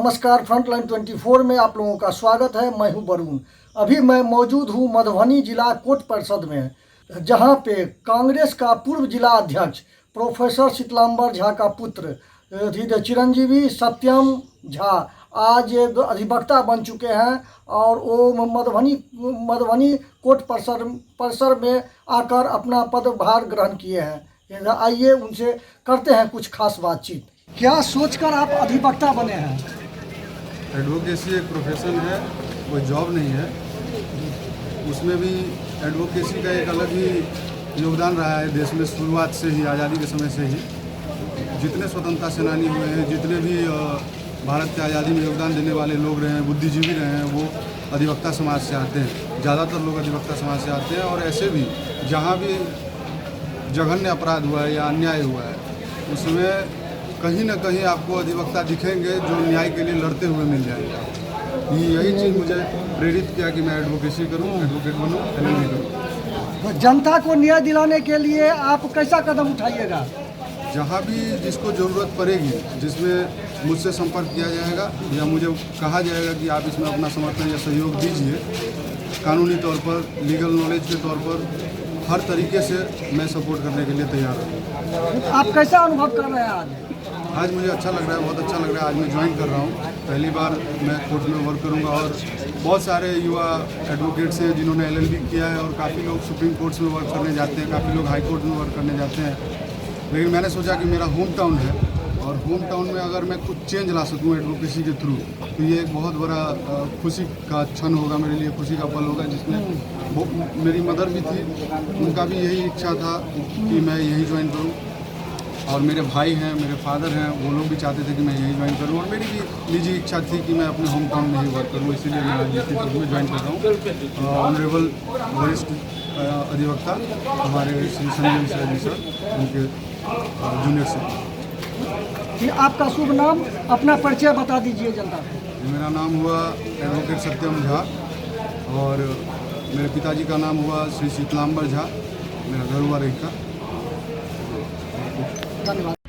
नमस्कार, फ्रंटलाइन 24 में आप लोगों का स्वागत है। मैं हूं वरुण। अभी मैं मौजूद हूं मधुबनी जिला कोट परिषद में, जहां पे कांग्रेस का पूर्व जिला अध्यक्ष प्रोफेसर शीतलांबर झा का पुत्र चिरंजीवी सत्यम झा आज अधिवक्ता बन चुके हैं और वो मधुबनी कोट परिसर में आकर अपना पदभार ग्रहण किए हैं। आइए उनसे करते हैं कुछ खास बातचीत। क्या सोचकर आप अधिवक्ता बने हैं? एडवोकेसी एक प्रोफेशन है, कोई जॉब नहीं है। उसमें भी एडवोकेसी का एक अलग ही योगदान रहा है देश में। शुरुआत से ही, आज़ादी के समय से ही जितने स्वतंत्रता सेनानी हुए हैं, जितने भी भारत की आज़ादी में योगदान देने वाले लोग रहे हैं, बुद्धिजीवी रहे हैं, वो अधिवक्ता समाज से आते हैं। ज़्यादातर लोग अधिवक्ता समाज से आते हैं। और ऐसे भी जहाँ भी जघन्य अपराध हुआ है या अन्याय हुआ है, उसमें कहीं ना कहीं आपको अधिवक्ता दिखेंगे जो न्याय के लिए लड़ते हुए मिल जाएंगे। यही चीज़ मुझे प्रेरित किया कि मैं एडवोकेसी करूं, एडवोकेट बनूं, LLB करूं। तो जनता को न्याय दिलाने के लिए आप कैसा कदम उठाइएगा? जहां भी जिसको ज़रूरत पड़ेगी, जिसमें मुझसे संपर्क किया जाएगा या मुझे कहा जाएगा कि आप इसमें अपना समर्थन या सहयोग दीजिए, कानूनी तौर पर, लीगल नॉलेज के तौर पर हर तरीके से मैं सपोर्ट करने के लिए तैयार हूँ। आप कैसा अनुभव कर रहे हैं आज? आज मुझे अच्छा लग रहा है, बहुत अच्छा लग रहा है। आज मैं ज्वाइन कर रहा हूँ, पहली बार मैं कोर्ट में वर्क करूँगा। और बहुत सारे युवा एडवोकेट्स हैं जिन्होंने LLB किया है, और काफ़ी लोग सुप्रीम कोर्ट्स में वर्क करने जाते हैं, काफ़ी लोग हाई कोर्ट में वर्क करने जाते हैं। लेकिन मैंने सोचा कि मेरा होम टाउन है, और होम टाउन में अगर मैं कुछ चेंज ला सकूँ एडवोकेसी के थ्रू, तो ये एक बहुत बड़ा खुशी का क्षण होगा मेरे लिए, खुशी का पल होगा। जिसमें मेरी मदर भी थी, उनका भी यही इच्छा था कि मैं यही ज्वाइन करूँ, और मेरे भाई हैं, मेरे फादर हैं, वो लोग भी चाहते थे कि मैं यही ज्वाइन करूँ, और मेरी भी निजी इच्छा थी कि मैं अपने होम टाउन में ही वर्क करूँ। इसीलिए मैं आज इसी में ज्वाइन कर रहा हूँ। ऑनरेबल वरिष्ठ अधिवक्ता हमारे श्री संजय मिश्रा जी सर, उनके जूनियर से। आपका शुभ नाम, अपना परिचय बता दीजिए जनता को। मेरा नाम हुआ एडवोकेट सत्यम झा, और मेरे पिताजी का नाम हुआ श्री शीतलांबर झा। मेरा घर हुआ रेखा। धन्यवाद।